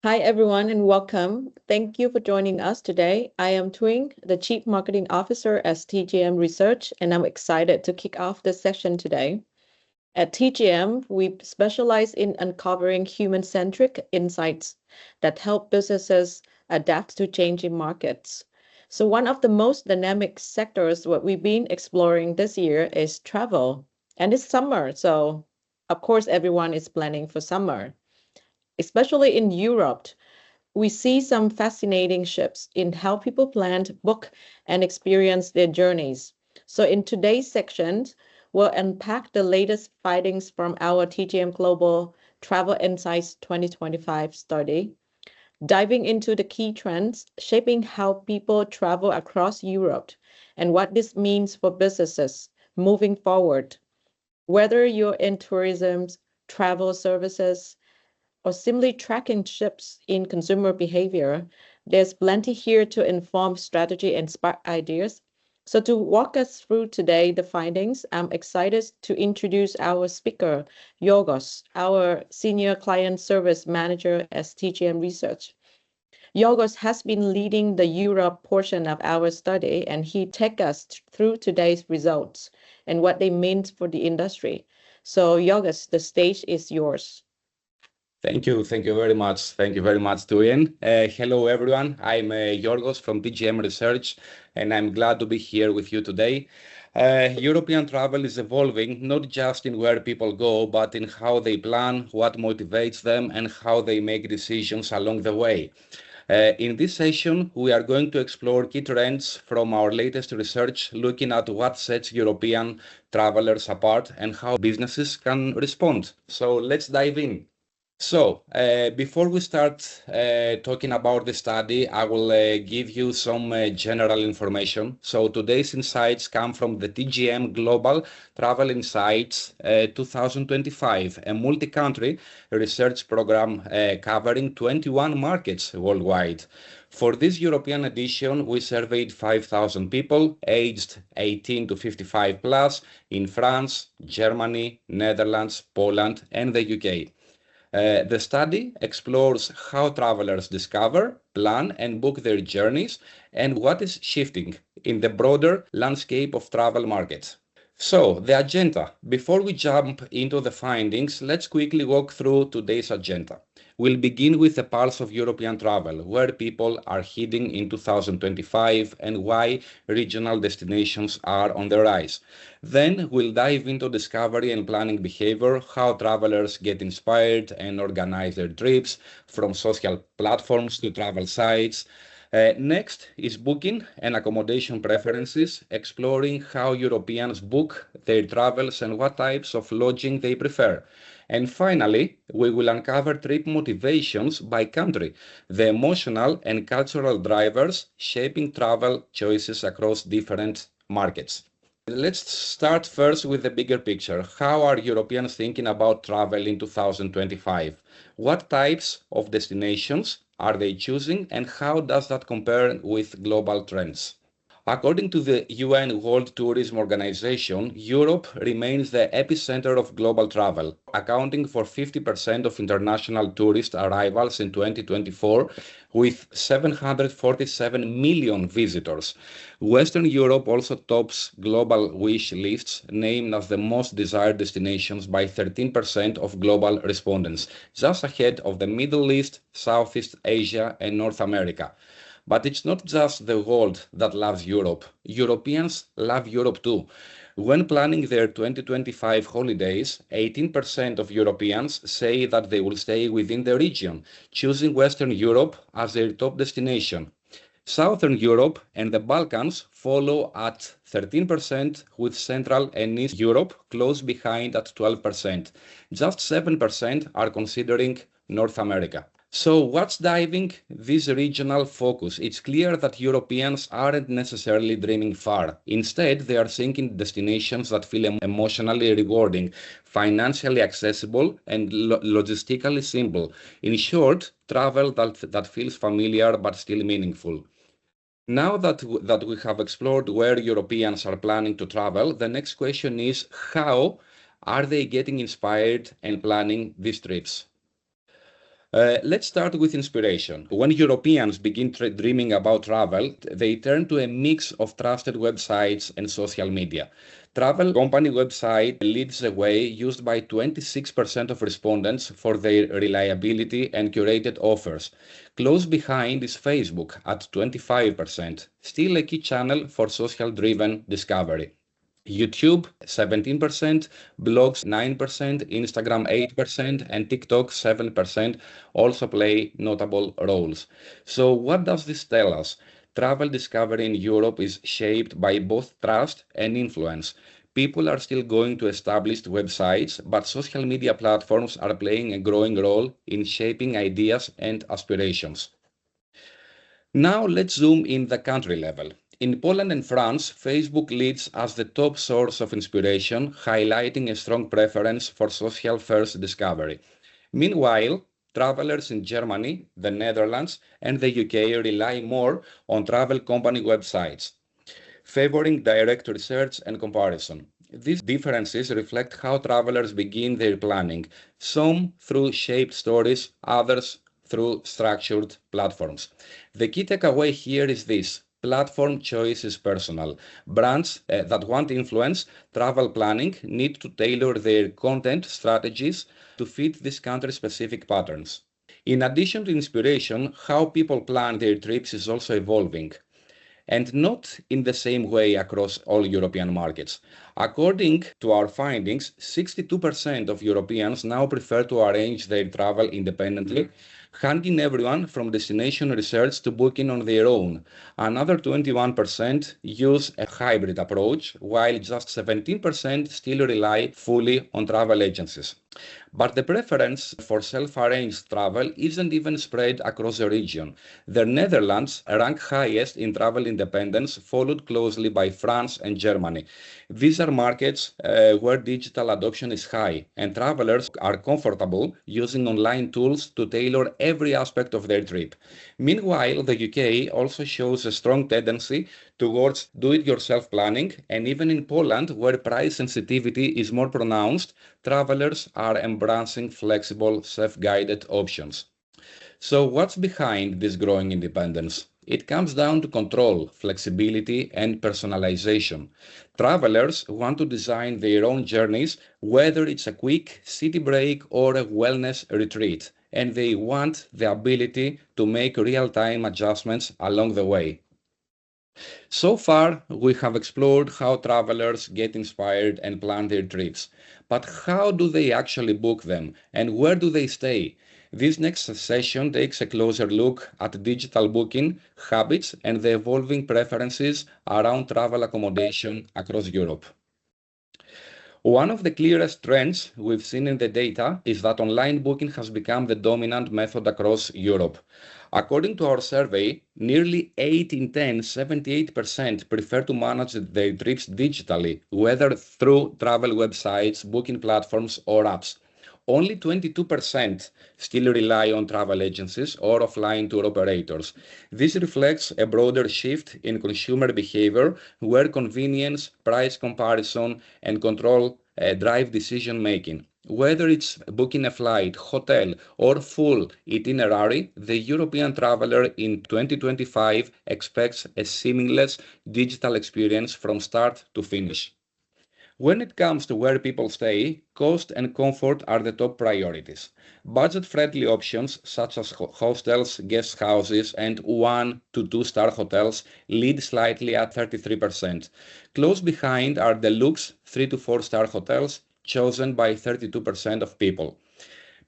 Hi, everyone, and welcome. Thank you for joining us today. I am Twing, the Chief Marketing Officer at TGM Research, and I'm excited to kick off this session today. At TGM, we specialize in uncovering human-centric insights that help businesses adapt to changing markets. So one of the most dynamic sectors what we've been exploring this year is travel. And it's summer, so of course everyone is planning for summer. Especially in Europe, we see some fascinating shifts in how people plan, book, and experience their journeys. So, in today's section, we'll unpack the latest findings from our TGM Global Travel Insights 2025 study, diving into the key trends shaping how people travel across Europe and what this means for businesses moving forward. Whether you're in tourism, travel services, or simply tracking shifts in consumer behavior, there's plenty here to inform strategy and spark ideas. So, to walk us through today the findings, I'm excited to introduce our speaker, Yorgos, our Senior Client Service Manager at TGM Research. Yorgos has been leading the Europe portion of our study, and he take us through today's results and what they mean for the industry. So, Yorgos, the stage is yours. Thank you very much. Thank you very much, Tuyen. Hello, everyone. I'm Yorgos from DGM Research, and I'm glad to be here with you today. European travel is evolving not just in where people go, but in how they plan, what motivates them, and how they make decisions along the way. In this session, we are going to explore key trends from our latest research, looking at what sets European travelers apart and how businesses can respond. So let's dive in. Before we start talking about the study, I will give you some general information. So, today's insights come from the TGM Global Travel Insights 2025, a multi-country research program covering 21 markets worldwide. For this European edition, we surveyed 5,000 people aged 18 to 55 plus in France, Germany, Netherlands, Poland, and the UK. The study explores how travelers discover, plan, and book their journeys and what is shifting in the broader landscape of travel markets. So, the agenda. Before we jump into the findings, let's quickly walk through today's agenda. We'll begin with the pulse of European travel, where people are heading in 2025 and why regional destinations are on the rise. Then we'll dive into discovery and planning behavior, how travelers get inspired and organize their trips, from social platforms to travel sites. Next is booking and accommodation preferences, exploring how Europeans book their travels and what types of lodging they prefer. And finally, we will uncover trip motivations by country, the emotional and cultural drivers shaping travel choices across different markets. Let's start first with the bigger picture. How are Europeans thinking about travel in 2025? What types of destinations are they choosing, and how does that compare with global trends? According to the UN World Tourism Organization, Europe remains the epicenter of global travel, accounting for 50% of international tourist arrivals in 2024, with 747 million visitors. Western Europe also tops global wish lists, named as the most desired destinations by 13% of global respondents, just ahead of the Middle East, Southeast Asia, and North America. But it's not just the world that loves Europe. Europeans love Europe too. When planning their 2025 holidays, 18% of Europeans say that they will stay within the region, choosing Western Europe as their top destination. Southern Europe and the Balkans follow at 13%, with Central and East Europe close behind at 12%. Just 7% are considering North America. So, what's driving this regional focus? It's clear that Europeans aren't necessarily dreaming far. Instead, they are seeking destinations that feel emotionally rewarding, financially accessible, and logistically simple. In short, travel that feels familiar but still meaningful. Now that we have explored where Europeans are planning to travel, the next question is how are they getting inspired and planning these trips? Let's start with inspiration. When Europeans begin dreaming about travel, they turn to a mix of trusted websites and social media. Travel company website leads the way, used by 26% of respondents for their reliability and curated offers. Close behind is Facebook at 25%, still a key channel for social-driven discovery. YouTube 17%, blogs 9%, Instagram 8%, and TikTok 7% also play notable roles. So what does this tell us? Travel discovery in Europe is shaped by both trust and influence. People are still going to established websites, but social media platforms are playing a growing role in shaping ideas and aspirations. Now let's zoom in the country level. In Poland and France, Facebook leads as the top source of inspiration, highlighting a strong preference for social-first discovery. Meanwhile, travelers in Germany, the Netherlands, and the UK rely more on travel company websites, favoring direct research and comparison. These differences reflect how travelers begin their planning, some through shaped stories, others through structured platforms. The key takeaway here is this: platform choice is personal. Brands that want influence travel planning need to tailor their content strategies to fit these country-specific patterns. In addition to inspiration, how people plan their trips is also evolving, and not in the same way across all European markets. According to our findings, 62% of Europeans now prefer to arrange their travel independently, hanging everyone from destination research to booking on their own. Another 21% use a hybrid approach, while just 17% still rely fully on travel agencies. But the preference for self-arranged travel isn't even spread across the region. The Netherlands rank highest in travel independence, followed closely by France and Germany. These are markets where digital adoption is high, and travelers are comfortable using online tools to tailor every aspect of their trip. Meanwhile, the UK also shows a strong tendency towards do-it-yourself planning, and even in Poland, where price sensitivity is more pronounced, travelers are embracing flexible, self-guided options. So what's behind this growing independence? It comes down to control, flexibility, and personalization. Travelers want to design their own journeys, whether it's a quick city break or a wellness retreat, and they want the ability to make real-time adjustments along the way. So far, we have explored how travelers get inspired and plan their trips. But how do they actually book them, and where do they stay? This next session takes a closer look at digital booking habits and the evolving preferences around travel accommodation across Europe. One of the clearest trends we've seen in the data is that online booking has become the dominant method across Europe. According to our survey, nearly 8 in 10, 78% prefer to manage their trips digitally, whether through travel websites, booking platforms, or apps. Only 22% still rely on travel agencies or offline tour operators. This reflects a broader shift in consumer behavior where convenience, price comparison, and control drive decision making. Whether it's booking a flight, hotel, or full itinerary, the European traveler in 2025 expects a seamless digital experience from start to finish. When it comes to where people stay, cost and comfort are the top priorities. Budget-friendly options such as hostels, guest houses, and 1 to 2-star hotels lead slightly at 33%. Close behind are deluxe 3 to 4-star hotels, chosen by 32% of people.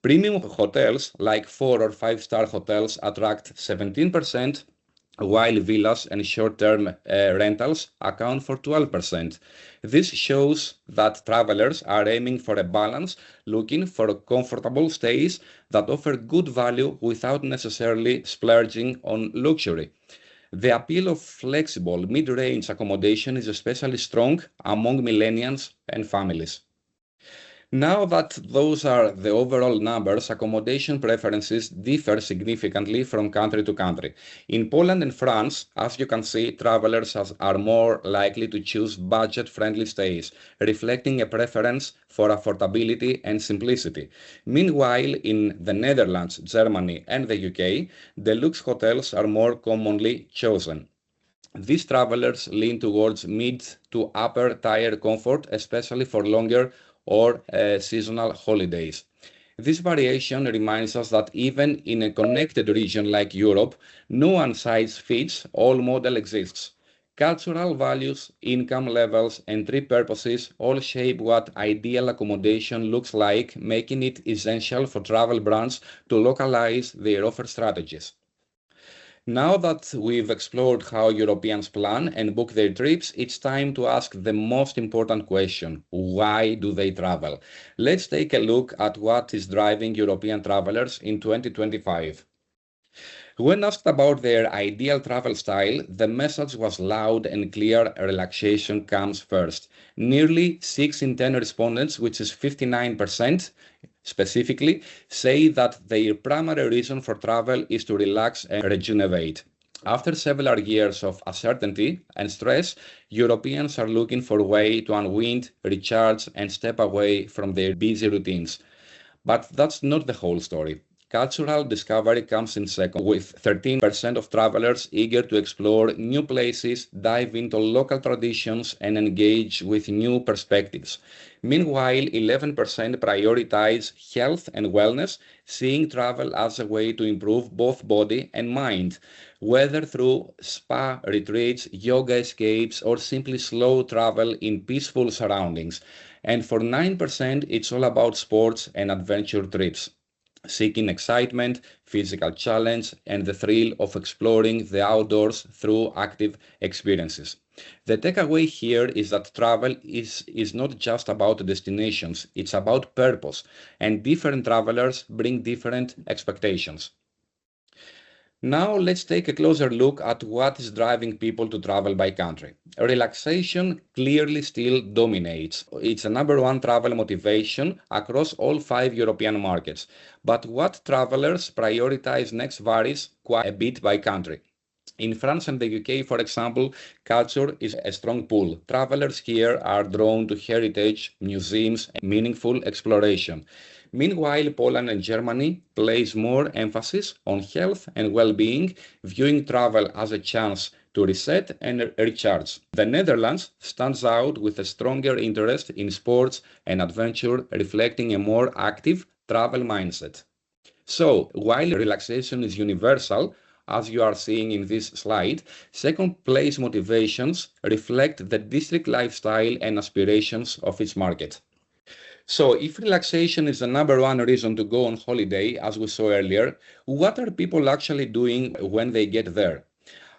Premium hotels like 4 or 5-star hotels attract 17%, while villas and short-term rentals account for 12%. This shows that travelers are aiming for a balance, looking for comfortable stays that offer good value without necessarily splurging on luxury. The appeal of flexible mid-range accommodation is especially strong among millennials and families. Now that those are the overall numbers, accommodation preferences differ significantly from country to country. In Poland and France, as you can see, travelers are more likely to choose budget-friendly stays, reflecting a preference for affordability and simplicity. Meanwhile, in the Netherlands, Germany, and the UK, deluxe hotels are more commonly chosen. These travelers lean towards mid to upper tier comfort, especially for longer or seasonal holidays. This variation reminds us that even in a connected region like Europe, no one size fits all model exists. Cultural values, income levels, and trip purposes all shape what ideal accommodation looks like, making it essential for travel brands to localize their offer strategies. Now that we've explored how Europeans plan and book their trips, it's time to ask the most important question: why do they travel? Let's take a look at what is driving European travelers in 2025. When asked about their ideal travel style, the message was loud and clear: relaxation comes first. Nearly 6 in 10 respondents, which is 59%, specifically, say that their primary reason for travel is to relax and rejuvenate. After several years of uncertainty and stress, Europeans are looking for a way to unwind, recharge, and step away from their busy routines. But that's not the whole story. Cultural discovery comes in second, with 13% of travelers eager to explore new places, dive into local traditions, and engage with new perspectives. Meanwhile, 11% prioritize health and wellness, seeing travel as a way to improve both body and mind, whether through spa retreats, yoga escapes, or simply slow travel in peaceful surroundings. And for 9%, it's all about sports and adventure trips, seeking excitement, physical challenge, and the thrill of exploring the outdoors through active experiences. The takeaway here is that travel is not just about destinations, it's about purpose, and different travelers bring different expectations. Now let's take a closer look at what is driving people to travel by country. Relaxation clearly still dominates. It's the number one travel motivation across all 5 European markets. But what travelers prioritize next varies quite a bit by country. In France and the UK, for example, culture is a strong pull. Travelers here are drawn to heritage, museums, and meaningful exploration. Meanwhile, Poland and Germany place more emphasis on health and well-being, viewing travel as a chance to reset and recharge. The Netherlands stands out with a stronger interest in sports and adventure, reflecting a more active travel mindset. So, while relaxation is universal, as you are seeing in this slide, second place motivations reflect the district lifestyle and aspirations of its market. So, if relaxation is the number one reason to go on holiday, as we saw earlier, what are people actually doing when they get there?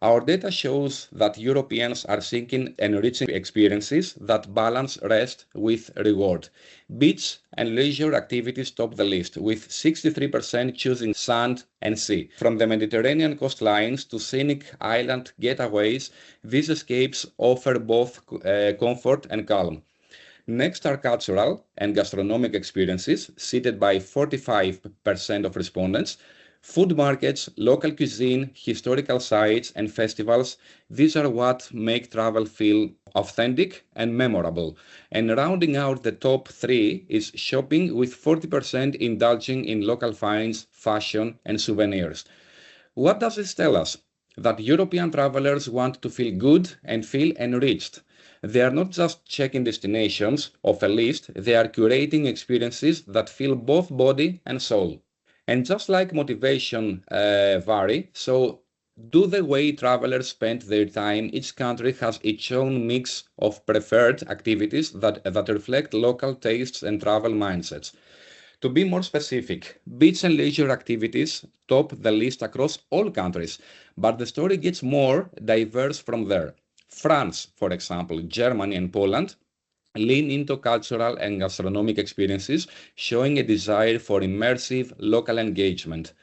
Our data shows that Europeans are seeking enriching experiences that balance rest with reward. Beach and leisure activities top the list, with 63% choosing sand and sea. From the Mediterranean coastlines to scenic island getaways, these escapes offer both comfort and calm. Next are cultural and gastronomic experiences, seated by 45% of respondents. Food markets, local cuisine, historical sites, and festivals, these are what make travel feel authentic and memorable. And rounding out the top three is shopping, with 40% indulging in local finds, fashion, and souvenirs. What does this tell us? That European travelers want to feel good and feel enriched. They are not just checking destinations off a list, they are curating experiences that fill both body and soul. And just like motivation vary, so do the way travelers spend their time. Each country has its own mix of preferred activities that reflect local tastes and travel mindsets. To be more specific, beach and leisure activities top the list across all countries, but the story gets more diverse from there. France, for example, Germany and Poland lean into cultural and gastronomic experiences, showing a desire for immersive local engagement.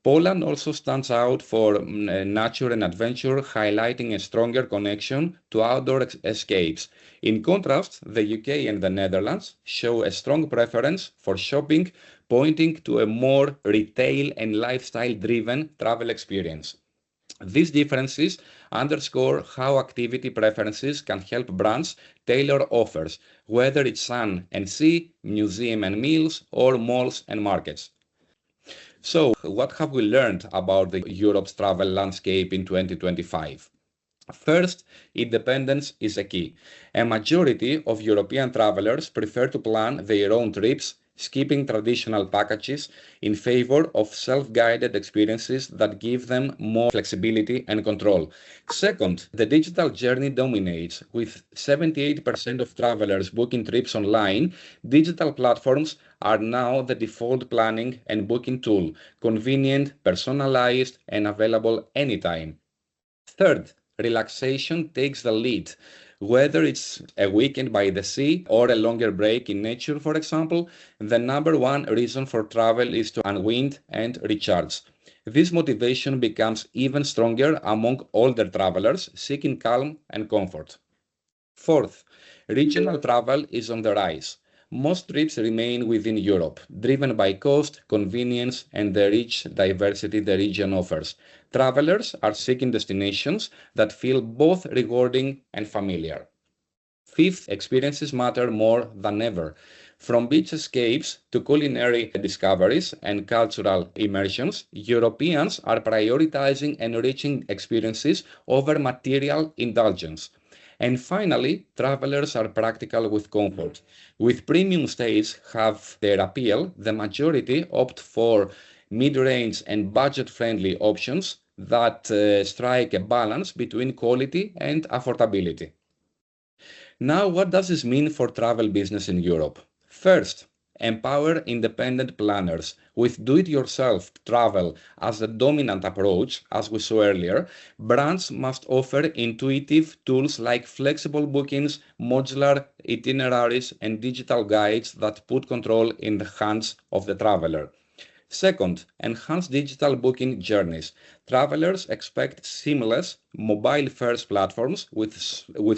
Poland also stands out for nature and adventure, highlighting a stronger connection to outdoor escapes. In contrast, the UK and the Netherlands show a strong preference for shopping, pointing to a more retail and lifestyle-driven travel experience. These differences underscore how activity preferences can help brands tailor offers, whether it's sun and sea, museum and meals, or malls and markets. So, what have we learned about Europe's travel landscape in 2025? First, independence is a key. A majority of European travelers prefer to plan their own trips, skipping traditional packages in favor of self-guided experiences that give them more flexibility and control. Second, the digital journey dominates. With 78% of travelers booking trips online, digital platforms are now the default planning and booking tool, convenient, personalized, and available anytime. Third, relaxation takes the lead. Whether it's a weekend by the sea or a longer break in nature, for example, the number one reason for travel is to unwind and recharge. This motivation becomes even stronger among older travelers seeking calm and comfort. Fourth, regional travel is on the rise. Most trips remain within Europe, driven by cost, convenience, and the rich diversity the region offers. Travelers are seeking destinations that feel both rewarding and familiar. Fifth, experiences matter more than ever. From beach escapes to culinary discoveries and cultural immersions, Europeans are prioritizing enriching experiences over material indulgence. And finally, travelers are practical with comfort. With premium stays have their appeal, the majority opt for mid-range and budget-friendly options that strike a balance between quality and affordability. Now, what does this mean for travel business in Europe? First, empower independent planners. With do-it-yourself travel as the dominant approach, as we saw earlier, brands must offer intuitive tools like flexible bookings, modular itineraries, and digital guides that put control in the hands of the traveler. Second, enhance digital booking journeys. Travelers expect seamless, mobile-first platforms with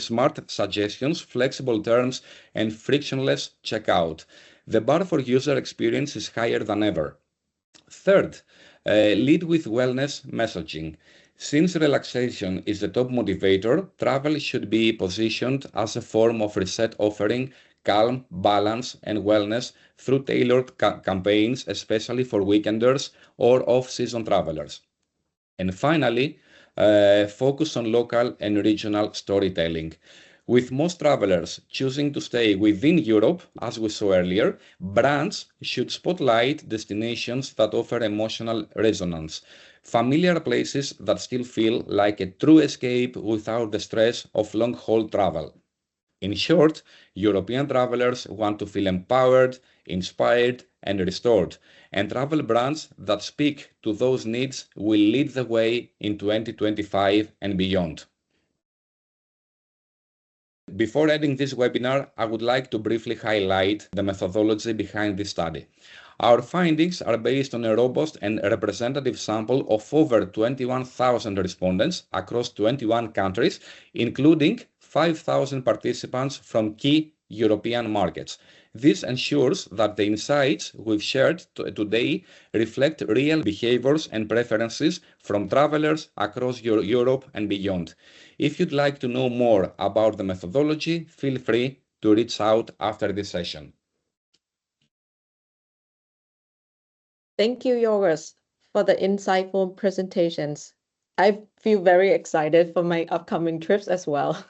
smart suggestions, flexible terms, and frictionless checkout. The bar for user experience is higher than ever. Third, lead with wellness messaging. Since relaxation is the top motivator, travel should be positioned as a form of reset, offering calm, balance, and wellness through tailored campaigns, especially for weekenders or off-season travelers. And finally, focus on local and regional storytelling. With most travelers choosing to stay within Europe, as we saw earlier, brands should spotlight destinations that offer emotional resonance, familiar places that still feel like a true escape without the stress of long-haul travel. In short, European travelers want to feel empowered, inspired, and restored, and travel brands that speak to those needs will lead the way in 2025 and beyond. Before ending this webinar, I would like to briefly highlight the methodology behind this study. Our findings are based on a robust and representative sample of over 21,000 respondents across 21 countries, including 5,000 participants from key European markets. This ensures that the insights we've shared today reflect real behaviors and preferences from travelers across Europe and beyond. If you'd like to know more about the methodology, feel free to reach out after this session. Thank you, Yorgos, for the insightful presentations. I feel very excited for my upcoming trips as well.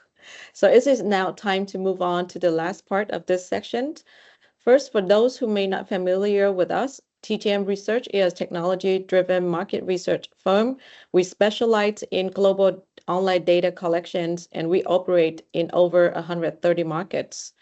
So it is now time to move on to the last part of this section. First, for those who may not familiar with us, TGM Research is a technology-driven market research firm. We specialize in global online data collections, and we operate in over 130 markets,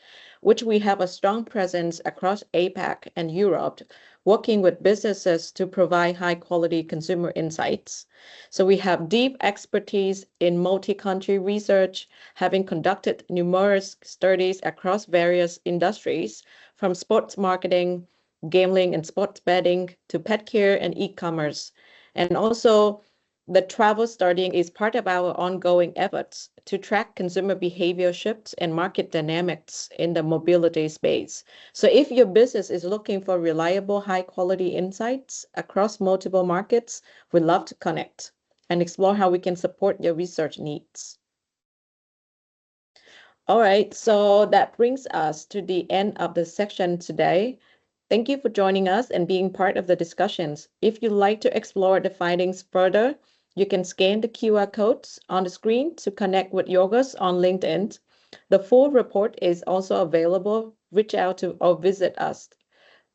which we have a strong presence across APAC and Europe, working with businesses to provide high-quality consumer insights. So we have deep expertise in multi-country research, having conducted numerous studies across various industries, from sports marketing, gambling and sports betting, to pet care and e-commerce. And also, the travel studying is part of our ongoing efforts to track consumer behavior shifts and market dynamics in the mobility space. So if your business is looking for reliable, high quality insights across multiple markets, we'd love to connect and explore how we can support your research needs. All right, so that brings us to the end of the section today. Thank you for joining us and being part of the discussions. If you'd like to explore the findings further, you can scan the QR codes on the screen to connect with Yorgos on LinkedIn. The full report is also available. Reach out to or visit us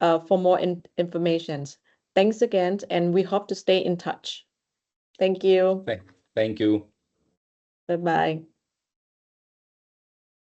for more information. Thanks again, and we hope to stay in touch. Thank you. Thank you. Bye-bye.